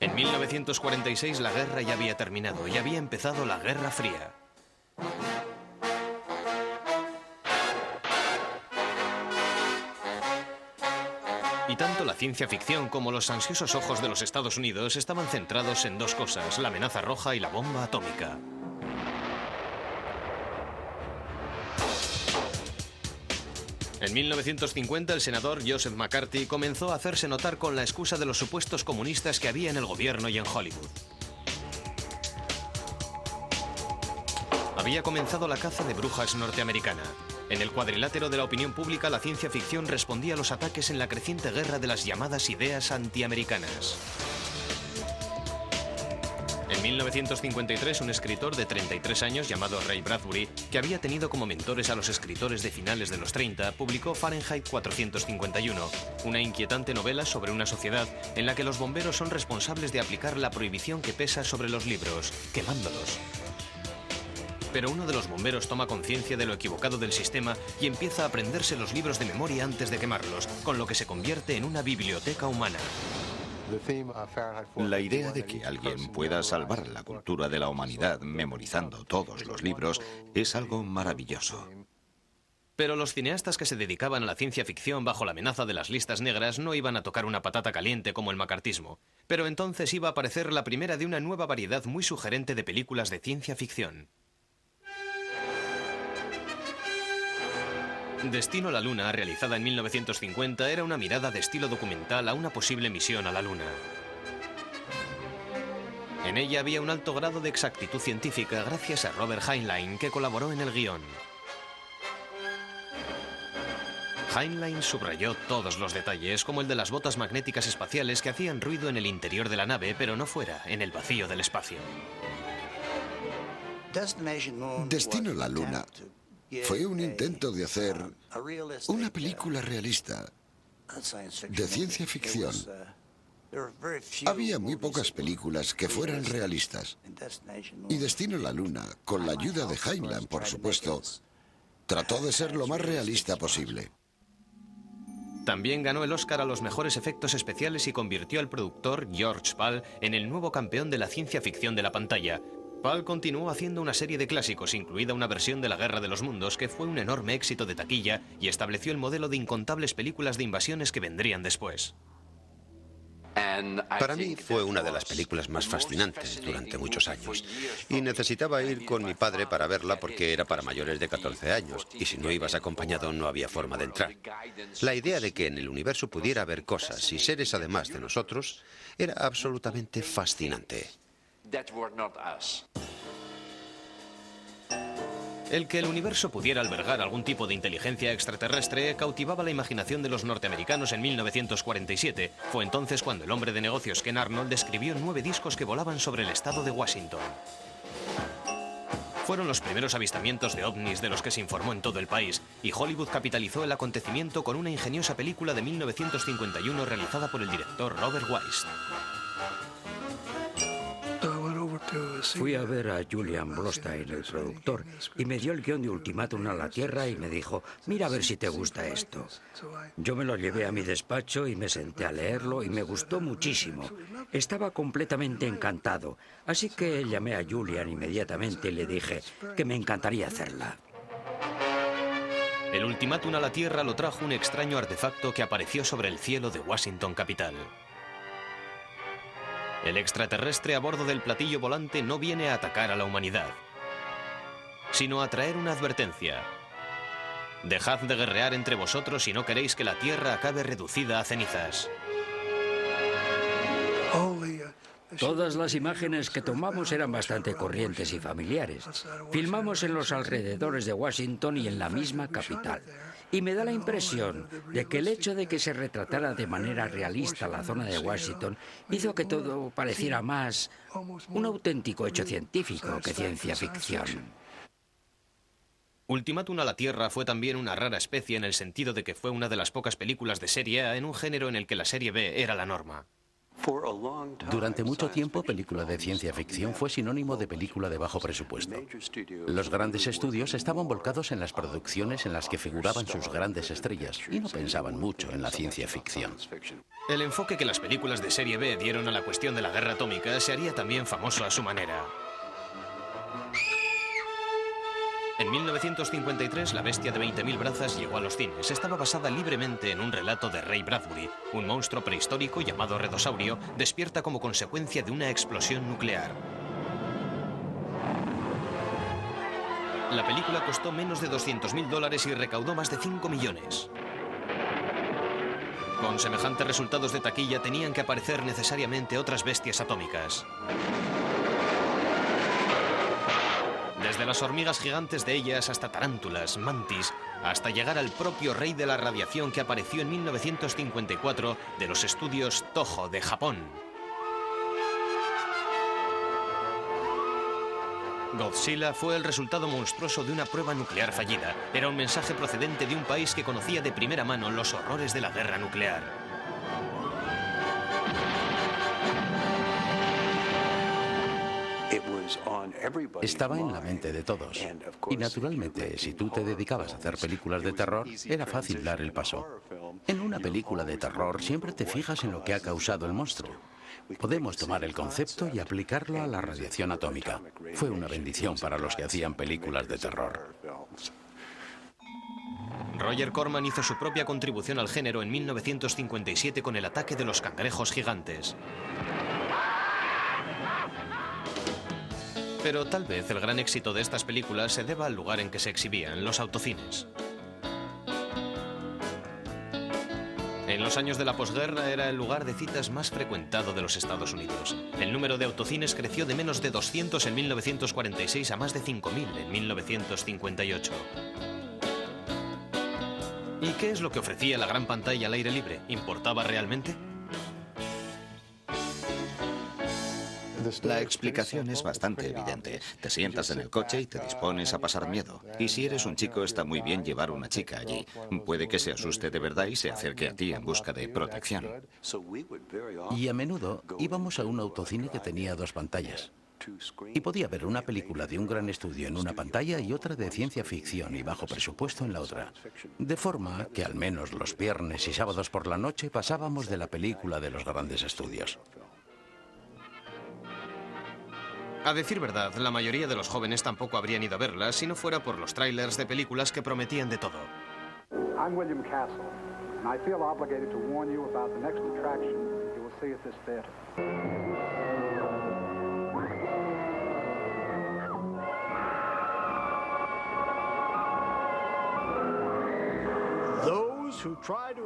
En 1946 la guerra ya había terminado y había empezado la Guerra Fría. Y tanto la ciencia ficción como los ansiosos ojos de los Estados Unidos estaban centrados en dos cosas: la amenaza roja y la bomba atómica. En 1950 el senador Joseph McCarthy comenzó a hacerse notar con la excusa de los supuestos comunistas que había en el gobierno y en Hollywood. Había comenzado la caza de brujas norteamericana. En el cuadrilátero de la opinión pública, la ciencia ficción respondía a los ataques en la creciente guerra de las llamadas ideas antiamericanas. En 1953, un escritor de 33 años llamado Ray Bradbury, que había tenido como mentores a los escritores de finales de los 30, publicó Fahrenheit 451, una inquietante novela sobre una sociedad en la que los bomberos son responsables de aplicar la prohibición que pesa sobre los libros, quemándolos. Pero uno de los bomberos toma conciencia de lo equivocado del sistema y empieza a aprenderse los libros de memoria antes de quemarlos, con lo que se convierte en una biblioteca humana. La idea de que alguien pueda salvar la cultura de la humanidad memorizando todos los libros es algo maravilloso. Pero los cineastas que se dedicaban a la ciencia ficción bajo la amenaza de las listas negras no iban a tocar una patata caliente como el macartismo. Pero entonces iba a aparecer la primera de una nueva variedad muy sugerente de películas de ciencia ficción. Destino a la Luna, realizada en 1950, era una mirada de estilo documental a una posible misión a la Luna. En ella había un alto grado de exactitud científica gracias a Robert Heinlein, que colaboró en el guión. Heinlein subrayó todos los detalles, como el de las botas magnéticas espaciales que hacían ruido en el interior de la nave, pero no fuera, en el vacío del espacio. Destino a la Luna fue un intento de hacer una película realista de ciencia ficción. Había muy pocas películas que fueran realistas. Y Destino a la Luna, con la ayuda de Heinlein, por supuesto, trató de ser lo más realista posible. También ganó el Oscar a los mejores efectos especiales y convirtió al productor George Pal en el nuevo campeón de la ciencia ficción de la pantalla. Pal continuó haciendo una serie de clásicos, incluida una versión de La Guerra de los Mundos, que fue un enorme éxito de taquilla y estableció el modelo de incontables películas de invasiones que vendrían después. Para mí fue una de las películas más fascinantes durante muchos años. Y necesitaba ir con mi padre para verla porque era para mayores de 14 años. Y si no ibas acompañado no había forma de entrar. La idea de que en el universo pudiera haber cosas y seres además de nosotros era absolutamente fascinante. El que el universo pudiera albergar algún tipo de inteligencia extraterrestre cautivaba la imaginación de los norteamericanos en 1947. Fue entonces cuando el hombre de negocios Ken Arnold describió 9 discos que volaban sobre el estado de Washington. Fueron los primeros avistamientos de ovnis de los que se informó en todo el país, y Hollywood capitalizó el acontecimiento con una ingeniosa película de 1951 realizada por el director Robert Wise. Fui a ver a Julian Blostein, el productor, y me dio el guión de Ultimátum a la Tierra y me dijo: mira a ver si te gusta esto. Yo me lo llevé a mi despacho y me senté a leerlo y me gustó muchísimo. Estaba completamente encantado, así que llamé a Julian inmediatamente y le dije que me encantaría hacerla. El Ultimátum a la Tierra lo trajo un extraño artefacto que apareció sobre el cielo de Washington capital. El extraterrestre a bordo del platillo volante no viene a atacar a la humanidad, sino a traer una advertencia. Dejad de guerrear entre vosotros si no queréis que la Tierra acabe reducida a cenizas. Todas las imágenes que tomamos eran bastante corrientes y familiares. Filmamos en los alrededores de Washington y en la misma capital. Y me da la impresión de que el hecho de que se retratara de manera realista la zona de Washington hizo que todo pareciera más un auténtico hecho científico que ciencia ficción. Ultimátum a la Tierra fue también una rara especie en el sentido de que fue una de las pocas películas de serie A en un género en el que la serie B era la norma. Durante mucho tiempo, película de ciencia ficción fue sinónimo de película de bajo presupuesto. Los grandes estudios estaban volcados en las producciones en las que figuraban sus grandes estrellas y no pensaban mucho en la ciencia ficción. El enfoque que las películas de serie B dieron a la cuestión de la guerra atómica se haría también famoso a su manera. En 1953, La bestia de 20.000 brazas llegó a los cines. Estaba basada libremente en un relato de Ray Bradbury. Un monstruo prehistórico llamado redosaurio despierta como consecuencia de una explosión nuclear. La película costó menos de $200.000 y recaudó más de 5 millones. Con semejantes resultados de taquilla tenían que aparecer necesariamente otras bestias atómicas. Desde las hormigas gigantes de ellas hasta tarántulas, mantis, hasta llegar al propio rey de la radiación que apareció en 1954 de los estudios Toho de Japón. Godzilla fue el resultado monstruoso de una prueba nuclear fallida. Era un mensaje procedente de un país que conocía de primera mano los horrores de la guerra nuclear. Estaba en la mente de todos. Y naturalmente, si tú te dedicabas a hacer películas de terror, era fácil dar el paso. En una película de terror siempre te fijas en lo que ha causado el monstruo. Podemos tomar el concepto y aplicarlo a la radiación atómica. Fue una bendición para los que hacían películas de terror. Roger Corman hizo su propia contribución al género en 1957 con El ataque de los cangrejos gigantes. Pero tal vez el gran éxito de estas películas se deba al lugar en que se exhibían, los autocines. En los años de la posguerra era el lugar de citas más frecuentado de los Estados Unidos. El número de autocines creció de menos de 200 en 1946 a más de 5.000 en 1958. ¿Y qué es lo que ofrecía la gran pantalla al aire libre? ¿Importaba realmente? La explicación es bastante evidente. Te sientas en el coche y te dispones a pasar miedo. Y si eres un chico, está muy bien llevar una chica allí. Puede que se asuste de verdad y se acerque a ti en busca de protección. Y a menudo íbamos a un autocine que tenía 2 pantallas. Y podía ver una película de un gran estudio en una pantalla y otra de ciencia ficción y bajo presupuesto en la otra. De forma que al menos los viernes y sábados por la noche pasábamos de la película de los grandes estudios. A decir verdad, la mayoría de los jóvenes tampoco habrían ido a verlas si no fuera por los trailers de películas que prometían de todo. I'm William Castle, and I feel obligated to warn you about the next attraction you will see at this theater.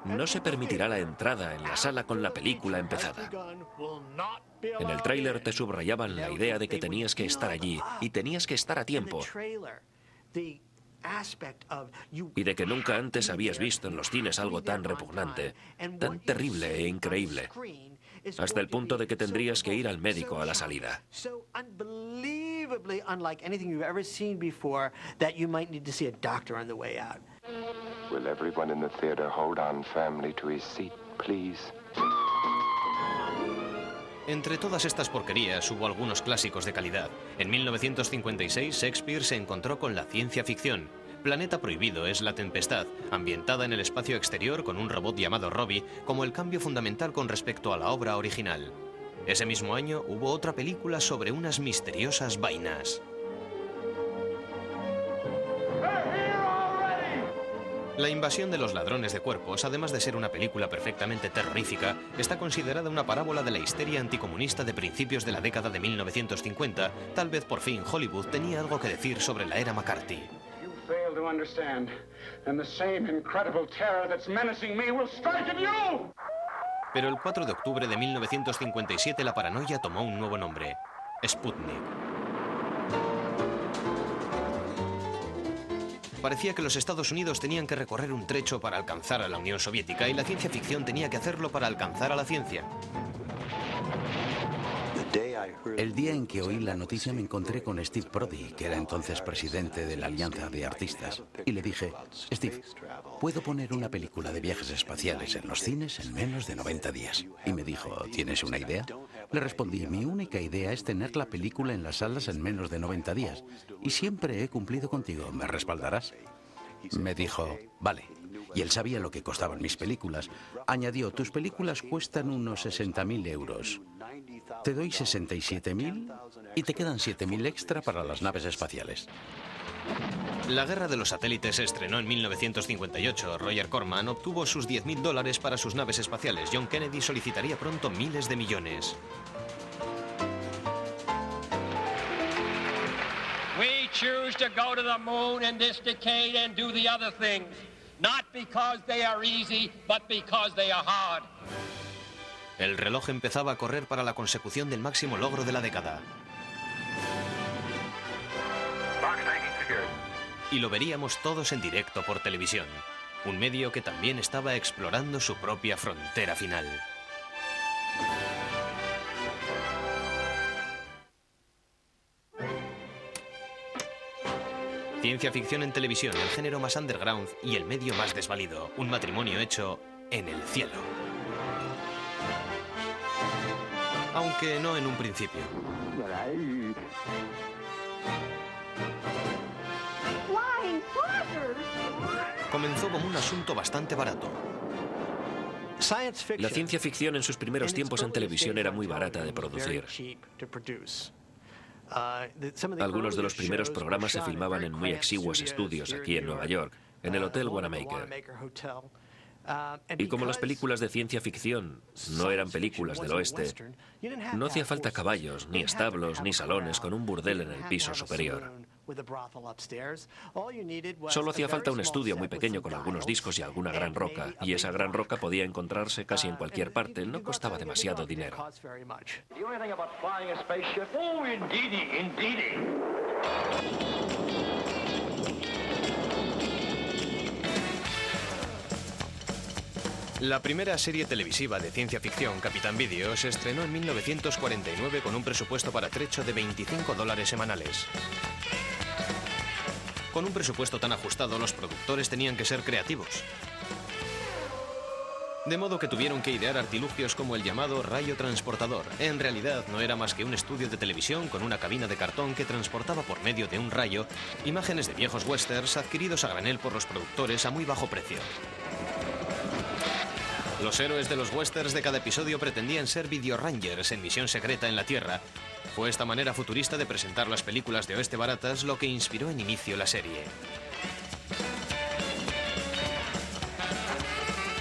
No se permitirá la entrada en la sala con la película empezada. En el tráiler te subrayaban la idea de que tenías que estar allí y tenías que estar a tiempo. Y de que nunca antes habías visto en los cines algo tan repugnante, tan terrible e increíble, hasta el punto de que tendrías que ir al médico a la salida. Will everyone in the theater hold on firmly to his seat, please? Entre todas estas porquerías hubo algunos clásicos de calidad. En 1956 Shakespeare se encontró con la ciencia ficción. Planeta Prohibido es La Tempestad, ambientada en el espacio exterior con un robot llamado Robbie, como el cambio fundamental con respecto a la obra original. Ese mismo año hubo otra película sobre unas misteriosas vainas. La invasión de los ladrones de cuerpos, además de ser una película perfectamente terrorífica, está considerada una parábola de la histeria anticomunista de principios de la década de 1950. Tal vez por fin Hollywood tenía algo que decir sobre la era McCarthy. Pero el 4 de octubre de 1957 la paranoia tomó un nuevo nombre: Sputnik. Parecía que los Estados Unidos tenían que recorrer un trecho para alcanzar a la Unión Soviética y la ciencia ficción tenía que hacerlo para alcanzar a la ciencia. El día en que oí la noticia me encontré con Steve Brody, que era entonces presidente de la Alianza de Artistas, y le dije: Steve, puedo poner una película de viajes espaciales en los cines en menos de 90 días. Y me dijo: ¿tienes una idea? Le respondí: mi única idea es tener la película en las salas en menos de 90 días. Y siempre he cumplido contigo. ¿Me respaldarás? Me dijo: vale. Y él sabía lo que costaban mis películas. Añadió: tus películas cuestan unos 60.000 euros. Te doy 67.000 y te quedan 7.000 extra para las naves espaciales. La Guerra de los Satélites se estrenó en 1958. Roger Corman obtuvo sus $10.000 para sus naves espaciales. John Kennedy solicitaría pronto miles de millones. We choose to go to the moon in this decade and do the other things, not because they are easy, but because they are hard. El reloj empezaba a correr para la consecución del máximo logro de la década. Y lo veríamos todos en directo por televisión. Un medio que también estaba explorando su propia frontera final. Ciencia ficción en televisión, el género más underground y el medio más desvalido. Un matrimonio hecho en el cielo. Aunque no en un principio. Comenzó como un asunto bastante barato. La ciencia ficción en sus primeros tiempos en televisión era muy barata de producir. Algunos de los primeros programas se filmaban en muy exiguos estudios aquí en Nueva York, en el Hotel Wanamaker. Y como las películas de ciencia ficción no eran películas del oeste, no hacía falta caballos, ni establos, ni salones con un burdel en el piso superior. Solo hacía falta un estudio muy pequeño con algunos discos y alguna gran roca, y esa gran roca podía encontrarse casi en cualquier parte, no costaba demasiado dinero. La primera serie televisiva de ciencia ficción, Capitán Video, se estrenó en 1949 con un presupuesto para trecho de $25 semanales. Con un presupuesto tan ajustado, los productores tenían que ser creativos. De modo que tuvieron que idear artilugios como el llamado rayo transportador. En realidad no era más que un estudio de televisión con una cabina de cartón que transportaba por medio de un rayo imágenes de viejos westerns adquiridos a granel por los productores a muy bajo precio. Los héroes de los westerns de cada episodio pretendían ser videorangers en misión secreta en la Tierra. Fue esta manera futurista de presentar las películas de oeste baratas lo que inspiró en inicio la serie.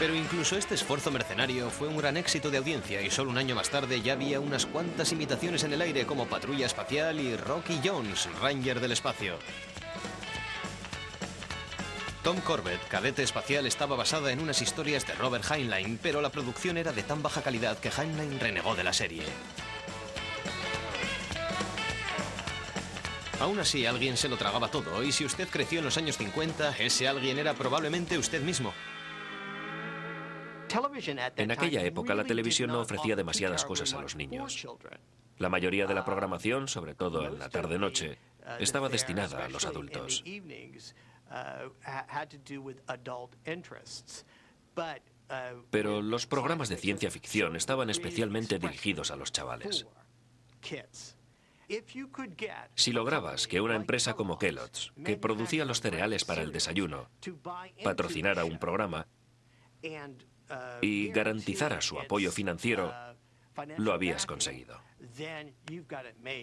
Pero incluso este esfuerzo mercenario fue un gran éxito de audiencia y solo un año más tarde ya había unas cuantas imitaciones en el aire como Patrulla Espacial y Rocky Jones, Ranger del Espacio. Tom Corbett, cadete espacial, estaba basada en unas historias de Robert Heinlein, pero la producción era de tan baja calidad que Heinlein renegó de la serie. Aún así, alguien se lo tragaba todo, y si usted creció en los años 50, ese alguien era probablemente usted mismo. En aquella época, la televisión no ofrecía demasiadas cosas a los niños. La mayoría de la programación, sobre todo en la tarde-noche, estaba destinada a los adultos. Pero los programas de ciencia ficción estaban especialmente dirigidos a los chavales. Si lograbas que una empresa como Kellogg's, que producía los cereales para el desayuno, patrocinara un programa y garantizara su apoyo financiero, lo habías conseguido.